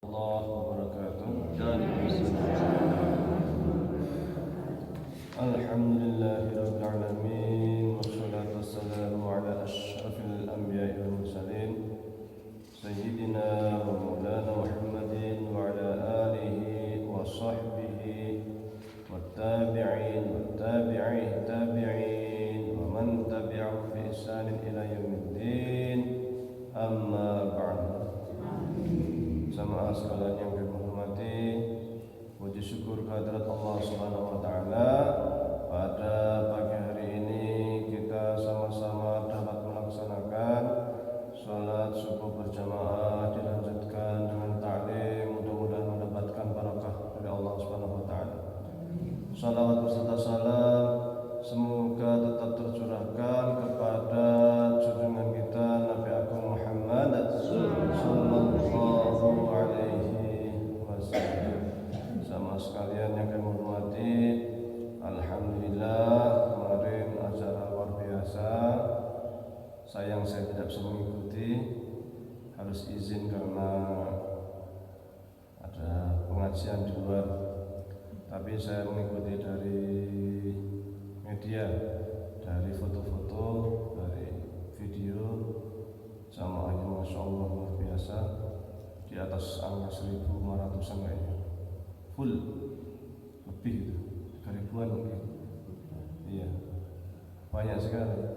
Allah wabarakatuh. Alhamdulillahirabbil alamin wassalatu wassalamu ala asyrafil anbiya'i wal mursalin sayyidina wa maulana Muhammadin wa ala alihi wa sahbihi wattabi'in tabi'in wa man tabi'ahum bi ihsanin ila yaumiddin. Amma ba'd. Jamaah sekalian yang kami hormati, puji syukur kehadirat Allah Subhanahu wa taala. Pada pagi hari ini kita sama-sama dapat melaksanakan salat subuh berjamaah, dilanjutkan dengan ta'lim, mudah-mudahan mendapatkan barakah dari Allah Subhanahu wa taala. Salawat beserta salam semoga tetap tercurahkan kepada junjungan kita Nabi Agung Muhammad sallallahu alaihi wasallam. Sama sekalian yang kami hormati, alhamdulillah kemarin acara luar biasa. Sayang saya tidak bisa mengikuti, harus izin karena ada pengajian di luar. Tapi saya mengikuti dari media, dari foto-foto, dari video. Jamaahnya Masya Allah luar biasa, di atas angka 1.500an kayaknya, full, lebih itu, 3.000-an mungkin. Iya, banyak sekali.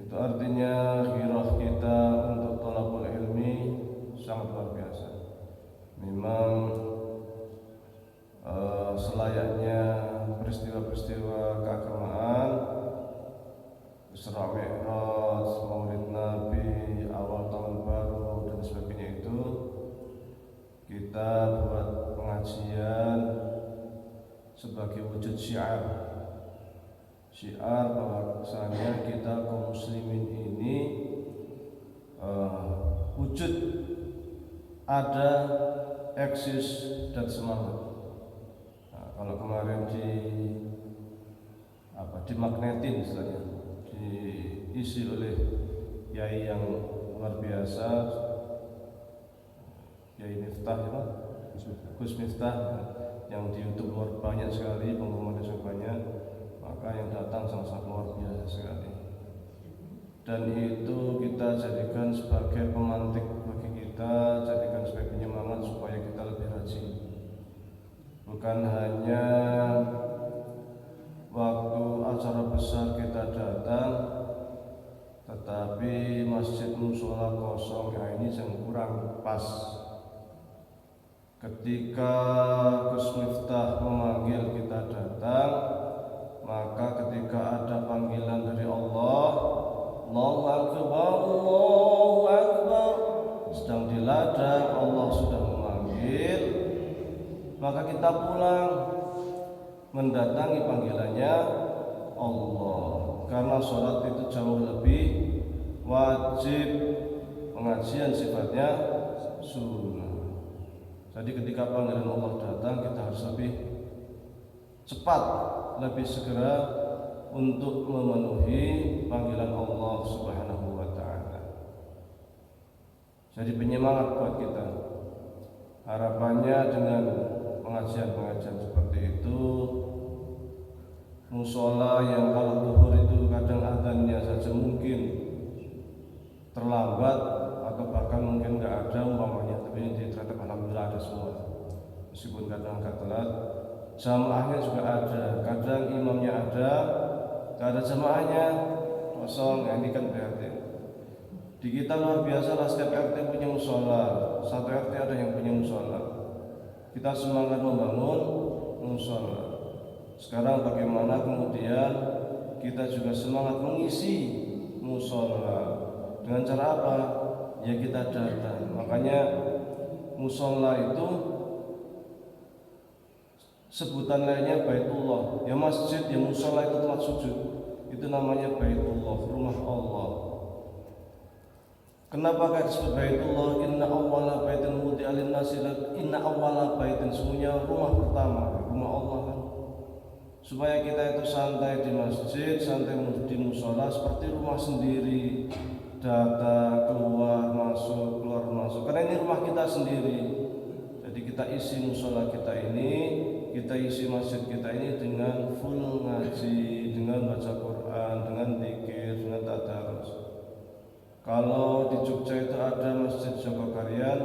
Itu artinya ghirah kita untuk thalabul ilmi sangat luar biasa. Memang selayaknya peristiwa-peristiwa keagamaan, Isra Mi'raj, Maulid Nabi, awal tahun baru dan sebagainya itu kita buat pengajian sebagai wujud syiar bahwasanya kita kaum muslimin ini wujud ada, eksis dan semangat. Kalau kemarin dimagnetin istilahnya, diisi oleh yai yang luar biasa, Yai Miftah ya, Gus Miftah, yang di YouTube luar banyak sekali, penggemarnya sangat banyak, maka yang datang sangat luar biasa sekali. Dan itu kita jadikan sebagai pemantik bagi kita, jadikan sebagai penyemangat supaya kita lebih rajin. Bukan hanya waktu acara besar kita datang, tetapi masjid musola kosong ini yang kurang pas. Ketika Gus Miftah memanggil kita datang, maka ketika ada panggilan dari Allah, Allahu Akbar, Allahu Akbar, sedang di ladang Allah sudah memanggil, maka kita pulang mendatangi panggilannya Allah. Karena sholat itu jauh lebih wajib, pengajian sifatnya sunnah. Jadi ketika panggilan Allah datang, kita harus lebih cepat, lebih segera untuk memenuhi panggilan Allah Subhanahu wa ta'ala. Jadi penyemangat buat kita. Harapannya dengan pengajian-pengajian seperti itu, musola yang kalau zuhur itu kadang adzannya saja mungkin terlambat atau bahkan mungkin nggak ada umpamanya, tapi ini ternyata alhamdulillah ada semua, meskipun kadang agak telat. Jamaahnya juga ada, kadang imamnya ada, nggak ada jamaahnya kosong. Nah, ini kan prihatin. Di kita luar biasa lah, setiap RT punya musola, satu RT ada yang punya musola. Kita semangat membangun musola. Sekarang bagaimana kemudian kita juga semangat mengisi musola. Dengan cara apa? Ya kita datang. Makanya musola itu sebutan lainnya Baitullah. Ya masjid, ya musola itu tempat sujud. Itu namanya Baitullah, rumah Allah. Kenapa kayak disebut Baitullah? Inna awwala baitin wudi'a lin-nasi, inna awwala baitin, semuanya rumah pertama, rumah Allah kan. Supaya kita itu santai di masjid, santai di musola seperti rumah sendiri. datang, keluar masuk, karena ini rumah kita sendiri. Jadi kita isi musola kita ini, kita isi masjid kita ini dengan full ngaji, dengan baca Quran, dengan zikir, dengan tadarus. Kalau di Jogja itu ada Masjid Jogokarian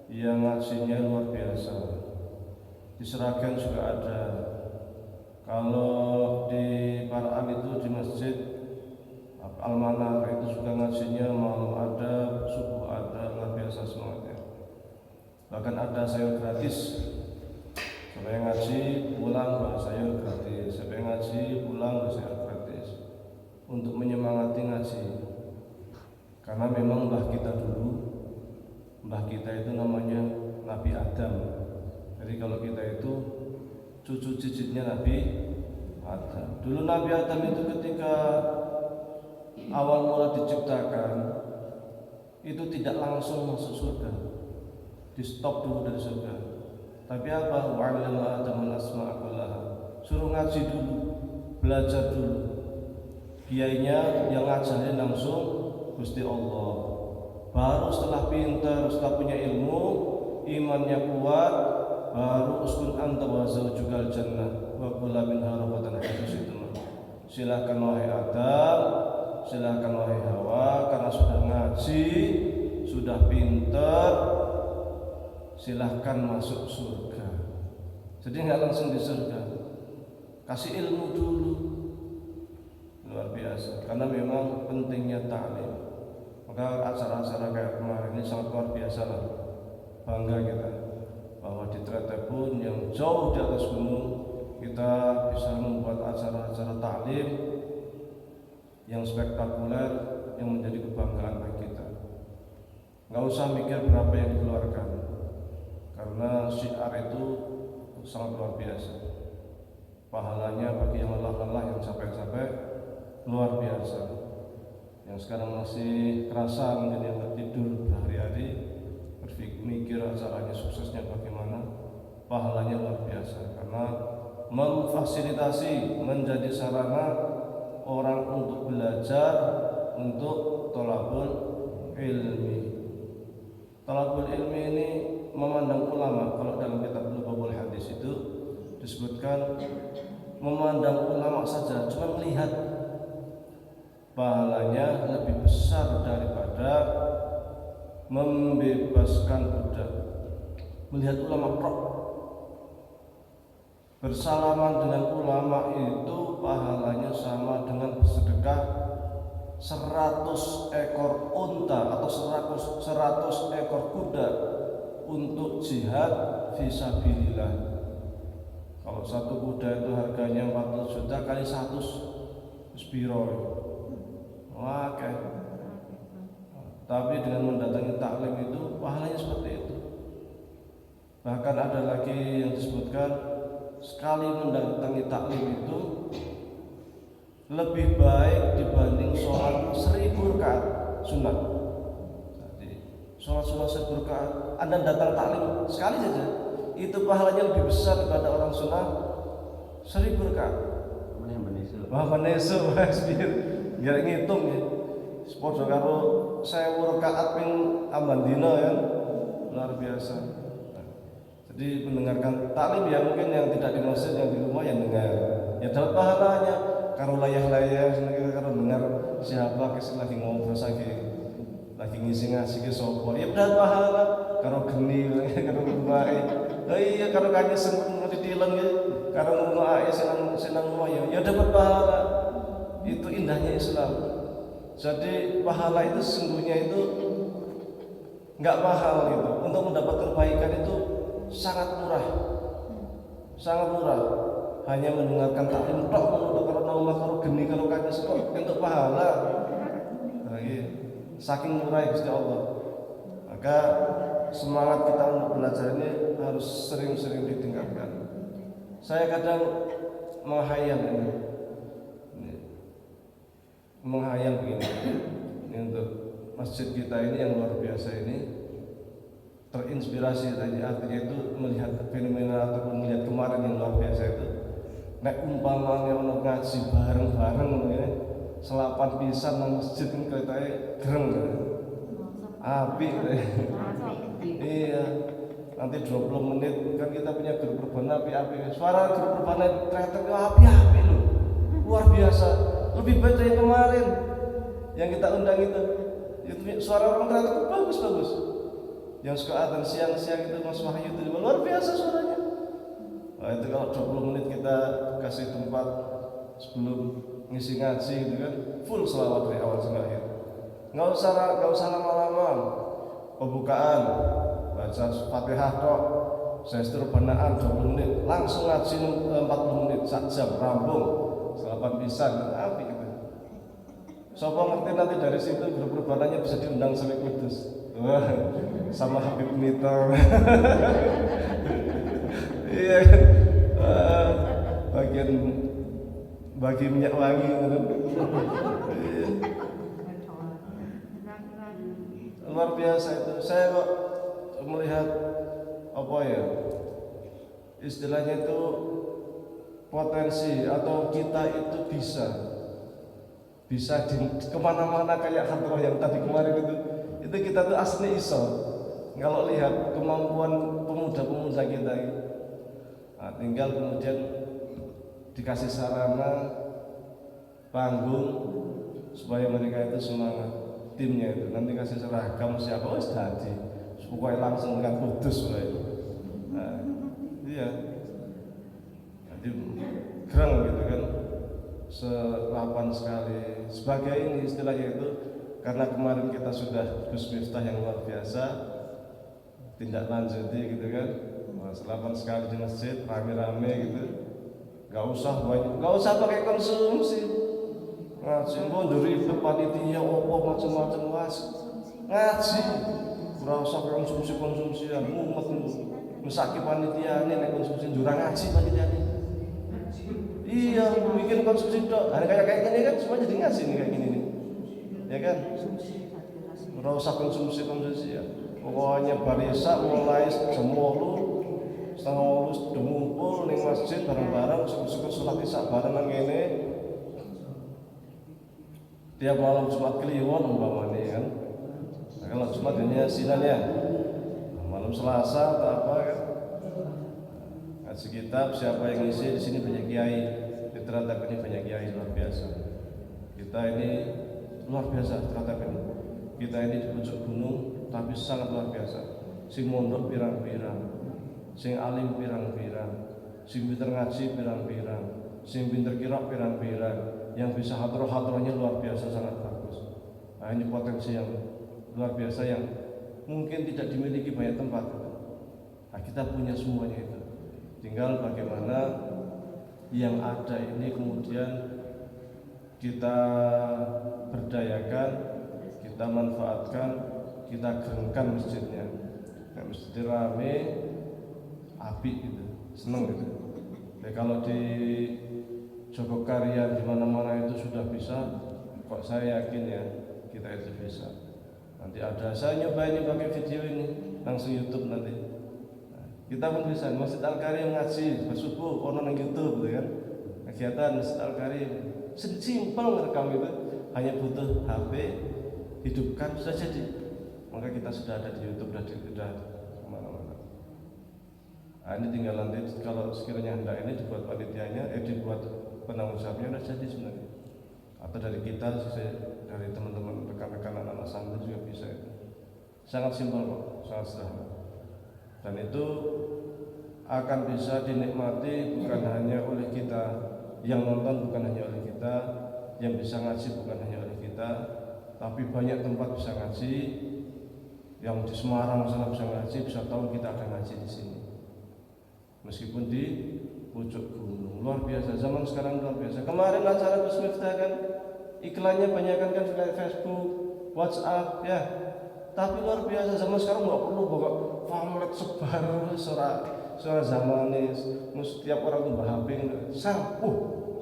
yang ngajinya luar biasa. Di Seragen juga ada. Kalau di Paraan itu di Masjid Al-Manar itu juga ngajinya malam ada, subuh ada, luar biasa semuanya. Bahkan ada sayur gratis. Siapa yang ngaji pulang bawa sayur gratis. Siapa yang ngaji pulang bawa sayur gratis. Untuk menyemangati ngaji. Karena memang mbah kita dulu, mbah kita itu namanya Nabi Adam. Jadi kalau kita itu cucu cicitnya Nabi Adam. Dulu Nabi Adam itu ketika awal mula diciptakan itu tidak langsung masuk surga, di stop dulu dari surga. Tapi apa? Wa'allama Adam al-asma'a kullaha. Suruh ngaji dulu, belajar dulu. Kiainya yang ngajarin langsung Gusti Allah. Baru setelah pintar, setelah punya ilmu, imannya kuat, baru uskun anta wa zawjukal jannah wa kula minha ragadan haitsu syi'tum. Silakan wahai Adam, silakan wahai Hawa, karena sudah ngaji, sudah pintar, silahkan masuk surga. Jadi nggak langsung di surga, kasih ilmu dulu. Luar biasa, karena memang pentingnya ta'lim. Maka acara-acara kayak kemarin ini sangat luar biasa lah. Bangga kita bahwa di Tretepun yang jauh di atas gunung kita bisa membuat acara-acara ta'lim yang spektakuler, yang menjadi kebanggaan bagi kita. Nggak usah mikir berapa yang dikeluarkan, karena syiar itu sangat luar biasa. Pahalanya bagi yang lelah-lelah, yang capek-capek, luar biasa. Yang sekarang masih kerasa mungkin yang nggak tidur berhari-hari, berpikir acaranya suksesnya bagaimana, pahalanya luar biasa. Karena memfasilitasi, menjadi sarana orang untuk belajar, untuk thalabul ilmi. Thalabul ilmi ini memandang ulama. Kalau dalam kitab Lubabul Hadis itu disebutkan memandang ulama saja, cuma melihat, pahalanya lebih besar daripada membebaskan budak. Melihat ulama prok, bersalaman dengan ulama itu pahalanya sama dengan bersedekah 100 ekor unta atau 100 ekor kuda untuk jihad fisabilillah. Kalau satu kuda itu harganya 40 juta kali 100 spiro. Wah, tapi dengan mendatangi taklim itu pahalanya seperti itu. Bahkan ada lagi yang disebutkan, sekali mendatangi taklim itu lebih baik dibanding sholat 1000 rakaat sunat. Jadi sholat 1000 rakaat, Anda datang taklim sekali saja, itu pahalanya lebih besar daripada orang sunat 1000 rakaat. Wah, menesu, biar ngitung ya. Sepodo karo 1000 rakaat ping ambandina ya, luar biasa. Jadi mendengarkan taklim ya, mungkin yang tidak di masjid, yang di rumah yang dengar, ya dapat pahalanya. Karo layah-layah, karo dengar siapa kes lagi ngobrol lagi ngisi ngasih ke sopo, ya dapat pahala. Karo geni, karo ngumai, iya karo kanya seneng ditilang ya, karo ngumai senang ngumai, ya dapat pahala. Itu indahnya Islam. Jadi pahala itu sesungguhnya itu nggak mahal gitu. Untuk mendapatkan kebaikan itu sangat murah, sangat murah. Hanya mendengarkan taklim tok, untuk karo naumah karo geni karo kanya sekok untuk pahala. Lagi saking murah Gusti Allah. Maka semangat kita untuk belajar ini harus sering-sering ditingkatkan. Saya kadang menghayal ini. Menghayal begini, ini untuk masjid kita ini yang luar biasa ini, terinspirasi tadi, artinya itu melihat fenomena ataupun melihat kemarin yang luar biasa itu, nek umpamanya orang ngaji bareng-bareng ini, selapan pisan nang masjid kan keretane gereng. Api. Iya. Nanti 20 menit kan kita punya grup rebana api-api. Suara grup rebana kereta itu api-api loh. Luar biasa. Lebih baik dari yang kemarin yang kita undang itu. Suara orang kereta itu bagus-bagus. Yang suka adzan siang-siang itu Mas Wahyu itu luar biasa suaranya. Nah, itu kalau 20 menit kita kasih tempat sebelum ngisi ngaji gitu kan, full selawat dari awal sampai akhir. Nggak usah lama-lama. Pembukaan, baca Fatihah tok, sestur banaan 20 menit, langsung ngaji 40 menit, 1 jam, rampung, selapan pisan, api gitu. Siapa ngerti nanti dari situ grup perbananya bisa diundang sampai Kudus. Wah, sama Habib Mito. Iya, bagi minyak wangi. Luar biasa itu. Saya kok melihat apa ya, istilahnya itu potensi atau kita itu bisa di kemana-mana kayak hadrah yang tadi kemarin itu kita tuh asli iso. Kalau lihat kemampuan pemuda-pemuda kita itu, nah, tinggal kemudian dikasih sarana panggung supaya mereka itu semangat. Timnya itu nanti kasih seragam siapa wis dadi supaya langsung dengan Kudus mulai. Nah, iya. Jadi gerang gitu kan. Selapan sekali. Sebagai ini istilahnya itu karena kemarin kita sudah Gus Miftah yang luar biasa, tindak lanjuti gitu kan. Selapan sekali di masjid rame-rame gitu. Gak usah pakai konsumsi. Ngaji nduri panitia opo macam-macam ngaji ora usah konsumsi-konsumsian mumet mesake panitia nek konsumsi jurang ngaji panitiane. Iya, bikin konsumsi tok. Ada kayak gini kan semua jadi ngaji nih kayak gini nih. Ya kan? Ora usah konsumsi ya. Pokoknya barisa mulai jam 8 setengah 8 sudah ngumpul ning masjid bareng-bareng syukur-syukur salat isya bareng nang kene. Tiap malam Jumat Kliwon umpamanya kan. Nah, kalau Jumat ini sinannya. Nah, malam Selasa atau apa kan. Ngaji kitab siapa yang ngisi di sini banyak kiai. Ternyata ini banyak kiai luar biasa. Kita ini luar biasa ternyata ini. Kita ini di pucuk gunung tapi sangat luar biasa. Sing mondok pirang-pirang, sing alim pirang-pirang, sing pinter ngaji pirang-pirang, sing pinter qiraat pirang-pirang. Yang bisa hadroh-hadrohnya luar biasa sangat bagus. Nah, ini potensi yang luar biasa yang mungkin tidak dimiliki banyak tempat. Nah, kita punya semuanya itu. Tinggal bagaimana yang ada ini kemudian kita berdayakan, kita manfaatkan, kita gerengkan masjidnya. Nah, masjid rame, api gitu, seneng gitu. Jadi kalau di Jogokarya di mana-mana itu sudah bisa, kok saya yakin ya kita itu bisa. Nanti ada saya nyobain pakai video ini langsung YouTube nanti. Nah, kita pun bisa. Masjid Al-Karim ngaji bersubuh ono nang YouTube gitu kan. Kegiatan Masjid Al-Karim simpel ngerekam itu hanya butuh HP, hidupkan sudah jadi. Maka kita sudah ada di YouTube sudah kemana-mana. Nah, ini tinggal nanti kalau sekiranya hendak ini dibuat panitianya, dibuat penanggung jawabnya sudah jadi sebenarnya. Atau dari kita, dari teman-teman rekan-rekan anak-anak santri juga bisa. Sangat simpel kok, sangat sederhana. Dan itu akan bisa dinikmati bukan hanya oleh kita, yang nonton bukan hanya oleh kita, yang bisa ngaji bukan hanya oleh kita, tapi banyak tempat bisa ngaji. Yang di Semarang sana bisa ngaji, bisa tahu kita akan ngaji di sini. Meskipun di pucuk gunung, luar biasa. Zaman sekarang luar biasa. Kemarin acara Gus Miftah kan iklannya banyak kan kayak Facebook, WhatsApp ya. Tapi luar biasa zaman sekarang nggak perlu bawa pamflet sebar suara zamanis. Setiap orang tuh HP sang,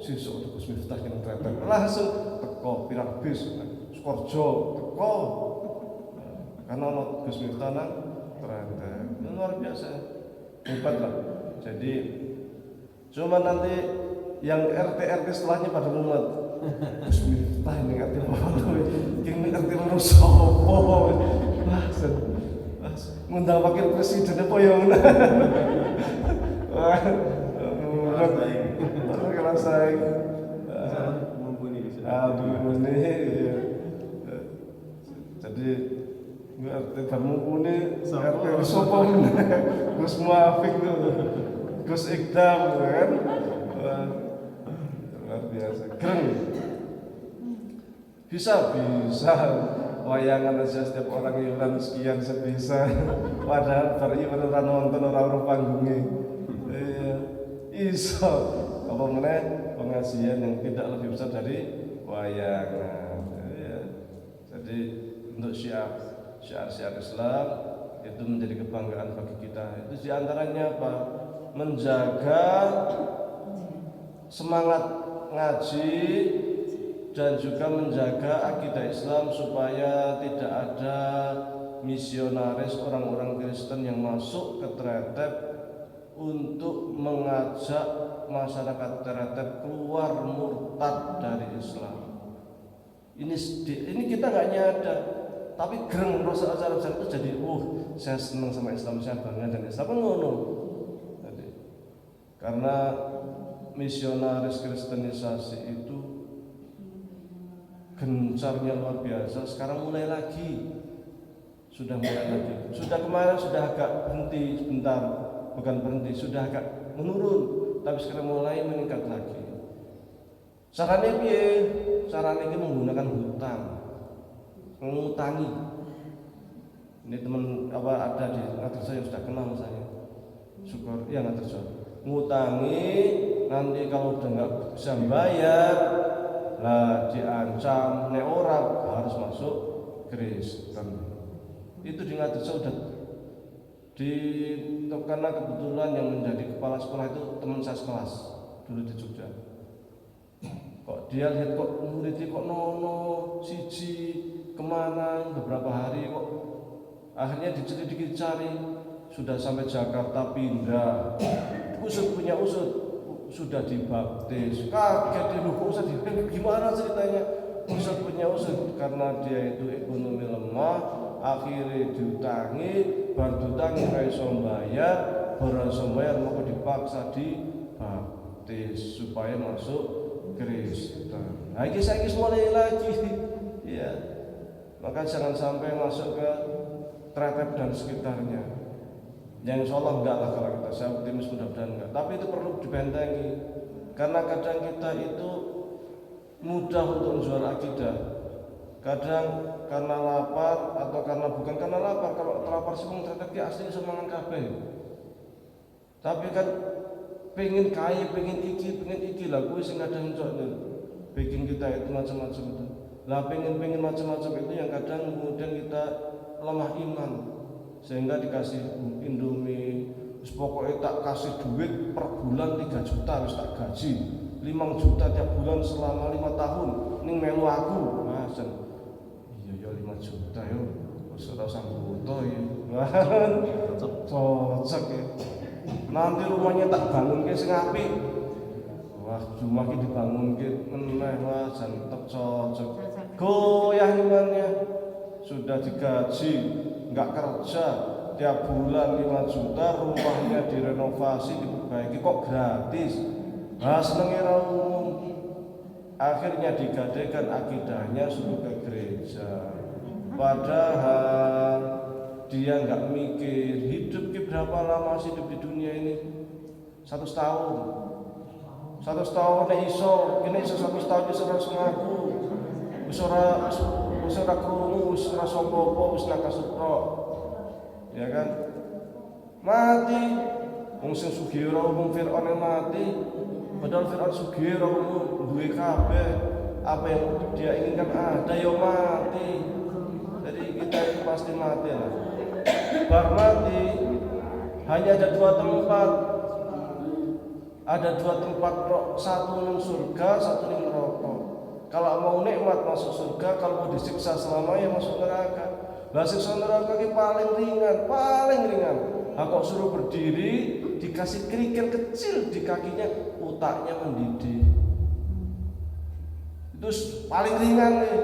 sisuk Gus Miftah yang ternyata langsung teko pirang bis, Skorjo teko. Karena Gus Miftah nang ternyata luar biasa, hebat lah. Jadi cuma nanti yang RT setelahnya pada mumet. Bismillah ini RT ini RT sopo. Ngundang wakil presiden apa ya? Kalau saya mumpuni ya. Jadi RT mumpuni RT sopo Gus Muafik tuh, Gus Ikdam kan. Luar biasa, keren. Bisa wayangan aja setiap orang iuran sekian sebisa. Padahal beriuran orang nonton orang panggungnya. Iso apa mana pengajian yang tidak lebih besar dari wayangan. Jadi untuk syiar Islam itu menjadi kebanggaan bagi kita. Itu diantaranya apa? Menjaga semangat ngaji dan juga menjaga akidah Islam supaya tidak ada misionaris orang-orang Kristen yang masuk ke Tretep untuk mengajak masyarakat Tretep keluar murtad dari Islam. Ini kita nggak nyadar, tapi gereng Rasul acara itu jadi saya senang sama Islam, saya bangga dan Islam kan ngono. Jadi, karena misionaris kristenisasi itu gencarnya luar biasa. Sekarang mulai lagi, sudah kemarin sudah agak berhenti sebentar, bukan berhenti, sudah agak menurun, tapi sekarang mulai meningkat lagi. Caranya piye? Caranya ini menggunakan hutang, mengutangi. Ini teman ada di Ngaterjo yang sudah kenal saya, syukur ya Ngaterjo. Ngutangi, nanti kalau udah nggak bisa bayar, lah diancam, nek orang harus masuk Kristen. Itu di Ngaterjo udah karena kebetulan yang menjadi kepala sekolah itu teman saya sekelas dulu di Jogja. Kok dia lihat kok muridnya kok nono siji kemana beberapa hari kok akhirnya dicari sudah sampai Jakarta pindah usut sudah dibaptis, kaget dia kok usah gimana ceritanya. Usut punya usut karena dia itu ekonomi lemah, akhirnya diutangi, baru diutangi kayak sombayar, baru sombayar maka dipaksa dibaptis supaya masuk Kristen. Nah, saya mulai lagi, ya. Maka jangan sampai masuk ke Tretep dan sekitarnya. Yang insya Allah enggak lah kalau kita, saya optimis mudah-mudahan enggak. Tapi itu perlu dibentengi, karena kadang kita itu mudah untuk menjual akidah. Kadang karena lapar atau karena bukan karena lapar. Kalau terlapar sih Tretep dia asli semangat kabeh. Tapi kan pengen kaya, pengen iki lah, gue sing kadang cocok bikin kita itu macam-macam itu. Lah pengen macam-macam itu yang kadang kemudian kita lemah iman sehingga dikasih Indomie, terus pokoknya tak kasih duit per bulan 3 juta harus tak gaji, 5 juta tiap bulan selama 5 tahun. Ning melu aku, Mas. Iya 5 juta yo, wis ora sanggup ya. Cocok ya. Nanti rumahnya tak bangun ke sing apik. Wah, rumah ki dibangun ki meneh wah jan tetep cocok. Goyah imannya. Sudah digaji, enggak kerja, tiap bulan 5 juta, rumahnya direnovasi, diperbaiki kok gratis. Nah, senengnya ra umum. Akhirnya digadaikan akidahnya suruh ke gereja. Padahal dia enggak mikir hidup berapa lama sih hidup di dunia ini. 100 tahun. 100 tahun nek iso, kene iso 100 tahun iso ora ngaku. Wis ora krungu, wis ora sapa-apa, wis nakasupra. Ya kan? Mati. Wong sing sugih ora umum Firaun yang mati. Padahal Firaun sugih ora umum duwe kabeh. Apa yang dia inginkan ada ya mati. Jadi kita itu pasti mati lah. Bar mati hanya ada 2 tempat. Ada 2 tempat, satu ning surga, satu ning neraka. Kalau mau nikmat masuk surga, kalau mau disiksa selamanya masuk neraka. Lah siksa neraka ki paling ringan. Kok suruh berdiri, dikasih kerikil kecil di kakinya, otaknya mendidih. Itu paling ringan nih.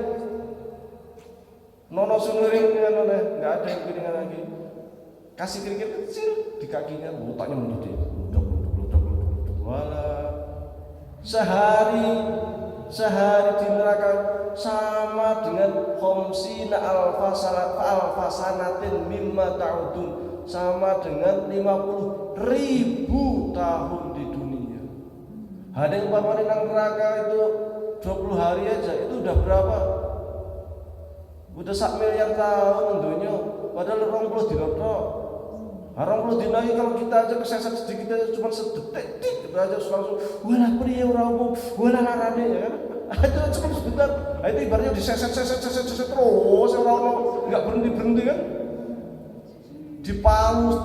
Nono sunering nggak ada yang ringan lagi. Kasih kerikil kecil di kakinya, otaknya mendidih. Walah, sehari di neraka sama dengan khamsina alfasanatin mimma ta'udun, sama dengan 50.000 tahun di dunia. Ada yang umpamanya nang neraka itu 20 hari aja, itu udah berapa? Udah 1 miliar tahun dunia, padahal 20 dino tok. 20 dino kalau kita aja keseset sedikit aja cuma sedetik gitu aja langsung walah priye ora umum, walah larane ya kan. Itu cuma sebentar. Itu ibaratnya diseset terus ora ono, enggak berhenti kan. Dipalu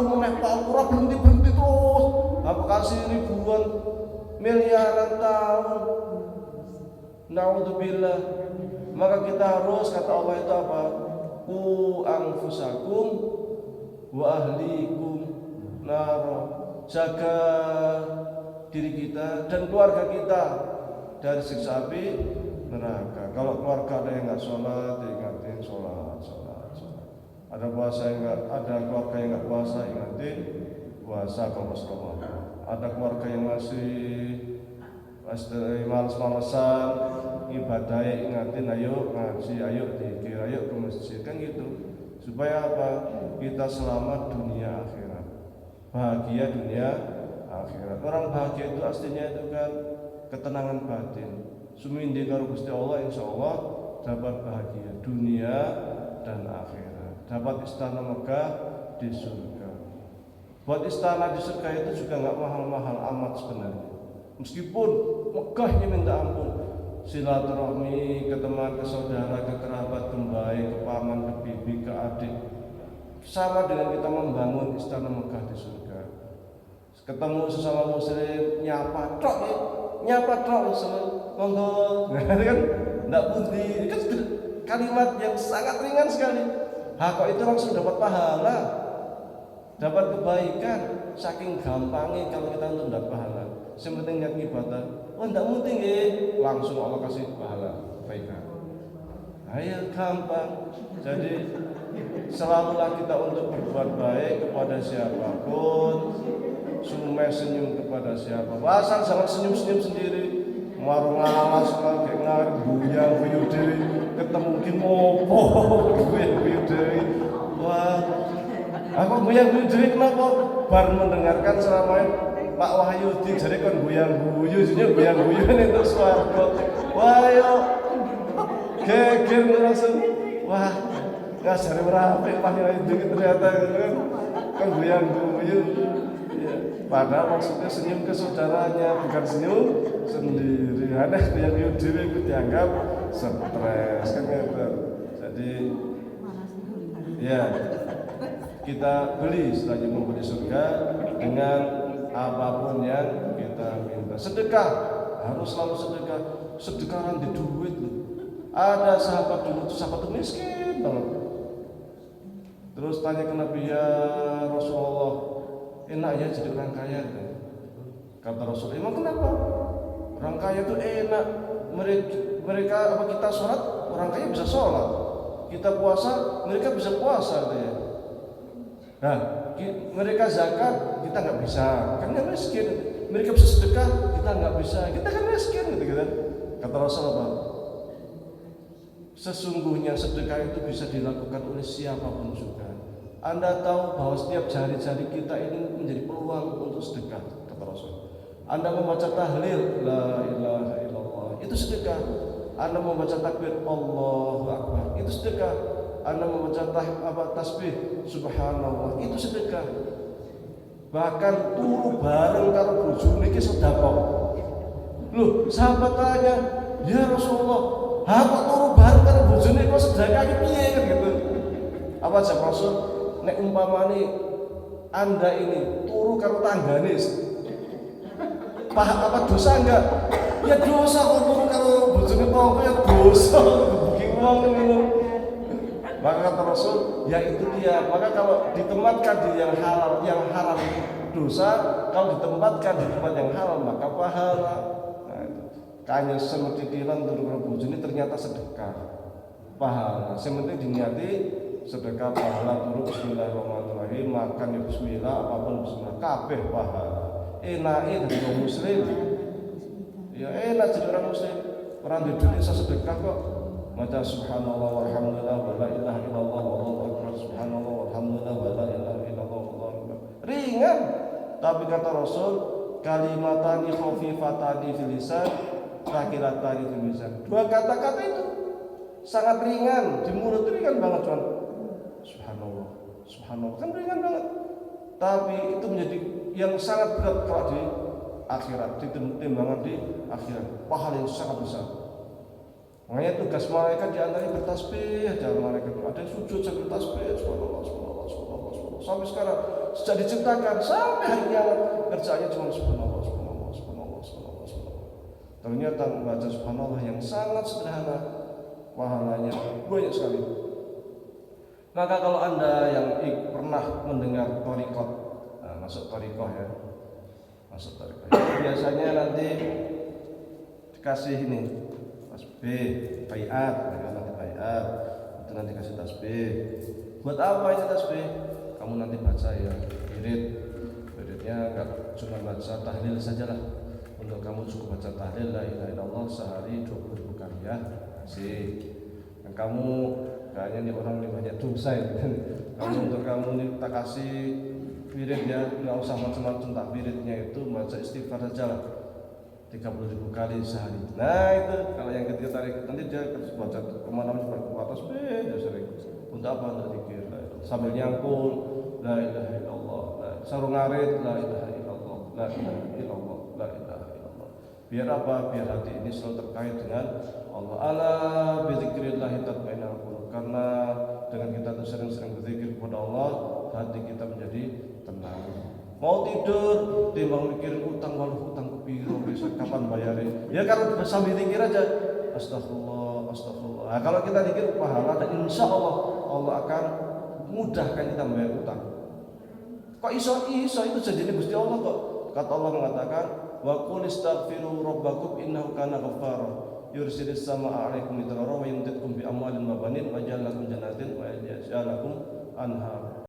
meneh palu ora berhenti terus. Apa kasih ribuan miliaran tahun. Naudzubillah. Maka kita harus, kata Allah itu apa? Ku anfusakum wa ahlikum naro. Jaga diri kita dan keluarga kita dari siksa api neraka. Kalau keluarga ada yang nggak sholat, ingatin sholat. Ada puasa yang nggak, ada keluarga yang nggak puasa, ingatin puasa kalau sholat. Ada keluarga yang masih males-malesan ibadah, ingatin ayo ngaji, ayo zikir, ayo ke masjid, kan gitu. Supaya apa? Kita selamat dunia akhirat, bahagia dunia akhirat. Orang bahagia itu aslinya itu kan ketenangan batin. Sumindi karo Gusti Allah, insya Allah dapat bahagia dunia dan akhirat, dapat istana megah di surga. Buat istana di surga itu juga nggak mahal-mahal amat sebenarnya, meskipun megahnya minta ampun. Silaturahmi ke teman, ke saudara, ke kerabat, ke bayi, ke paman, ke bibi, ke adik, sama dengan kita membangun istana megah di surga. Ketemu sesama muslim, nyapa tok monggo, kan enggak pundi, kan kalimat yang sangat ringan sekali. Kok itu langsung dapat pahala, dapat kebaikan, saking gampangnya kalau kita untuk dapat pahala. Yang penting niat ibadah, enggak penting langsung Allah kasih pahala kebaikan. Ayo gampang. Jadi selalulah kita untuk berbuat baik kepada siapapun, senyum kepada siapa. Asal jangan senyum sendiri. Marung alas kayak ngarep guyu dewi, ketemu ki ngopo guyu dewi. Wah, aku guyu dewi kenapa? Bar mendengarkan ceramah Pak Wahyudi, jadi kan guyu itu swarga. Wah yo geger langsung. Wah, ngasari rapi Pak Wahyudi ternyata kan guyu. Padahal maksudnya senyum ke saudaranya, bukan senyum sendiri. Aneh yang diri itu dianggap stres kan gitu. Jadi ya kita beli setelah membeli surga dengan apapun yang kita minta. Sedekah harus selalu sedekah. Sedekahan di duit loh. Ada sahabat dulu tuh sahabat miskin banget. Terus tanya ke Nabi, ya Rasulullah, enak ya jadi orang kaya. Kata Rasul, emang kenapa? Orang kaya itu enak. Mereka apa kita sholat, orang kaya bisa sholat. Kita puasa, mereka bisa puasa katanya. Nah, mereka zakat, kita nggak bisa, karena miskin. Mereka bisa sedekah, kita nggak bisa, kita kan miskin gitu kan. Kata Rasul apa? Sesungguhnya sedekah itu bisa dilakukan oleh siapapun juga. Anda tahu bahwa setiap jari-jari kita ini menjadi peluang untuk sedekah, kata Rasul. Anda membaca tahlil, la ilaha illallah, itu sedekah. Anda membaca takbir, Allahu Akbar, itu sedekah. Anda membaca tasbih, subhanallah, itu sedekah. Bahkan turu bareng karo bojo niki sedekah. Loh, sahabat tanya, ya Rasulullah, kok turu bareng karo bojone kok sedekah iki piye kan gitu. Apa jawab Rasul? Nek umpamane Anda ini turu karo tanggane, paham apa dosa enggak? Ya dosa kok turu karo bojone kok ya dosa. Bagi wong ngono. Maka kata Rasul, ya itu dia. Maka kalau ditempatkan di yang haram dosa, kalau ditempatkan di tempat yang halal maka pahala. Nah, itu. Kanya semetidilan turun bojone ternyata sedekah. Pahala. Sementing diniati sedekah pahala turun bismillahirrahmanirrahim, makan ya bismillah, apapun bismillah, kabeh pahala. Enake dadi wong muslim. Ya enak jadi orang muslim. Orang di Indonesia sedekah kok. Maca subhanallah walhamdulillah wa la ilaha illallah wallahu akbar, subhanallah walhamdulillah wa la ilaha illallah wallahu akbar. Ringan. Tapi kata Rasul, kalimatani khafifatani fil lisan, thaqilatani fil mizan. Dua kata-kata itu sangat ringan, di mulut ringan banget cuman subhanallah, subhanallah kan ringan banget. Tapi itu menjadi yang sangat berat kalau di akhirat, di timbangan di akhirat, pahala yang sangat besar. Makanya tugas malaikat di antaranya bertasbih, jangan malaikat ada yang sujud sambil tasbih, subhanallah, subhanallah, subhanallah, subhanallah. Sampai sekarang sejak diciptakan sampai hari kiamat kerjanya cuma subhanallah, subhanallah, subhanallah, subhanallah, subhanallah. Ternyata membaca subhanallah yang sangat sederhana, pahalanya banyak sekali. Maka kalau Anda yang pernah mendengar thariqah, masuk thariqah ya, masuk thariqah. Biasanya nanti dikasih ini tasbih, baiat, nanti baiat, itu nanti kasih tasbih. Buat apa ini tasbih? Kamu nanti baca ya, wiridnya enggak cuma baca tahlil sajalah. Untuk kamu cukup baca tahlil la ilaha illallah sehari 20.000 kali ya. Sih. Dan kamu kayaknya nih orang ini banyak dosa ya. Kamu untuk kamu nih tak kasih wirid ya, enggak usah macam-macam, tak wiridnya itu baca istighfar sajalah. 30.000 kali sehari. Nah itu kalau yang ketiga tarik nanti dia baca kemana-mana berkuat tasbih dia sering. Untuk apa? Untuk zikir. Sambil nyangkul la ilaha illallah, sarung ngarit la ilaha illallah, la ilaha illallah, la ilaha illallah. Biar apa? Biar hati ini selalu terkait dengan Allah. Ala bi dzikrillah tatma'innul qulub. Karena dengan kita sering-sering berzikir kepada Allah, hati kita menjadi tenang. Mau tidur, timbang mikirin utang, walau utang kepiro besok kapan bayarnya. Ya kalau sambil zikir aja, astagfirullah, astagfirullah. Nah, kalau kita zikir pahala dan insya Allah Allah akan mudahkan kita membayar utang. Kok iso itu jadi Gusti Allah kok. Kata Allah mengatakan, wa qul istaghfiru rabbakum innahu kana ghaffara yursilis samaa 'alaikum midrara wa yumditkum bi amwalin wa banin wa ja'alakum jannatin wa yaj'alakum anhar.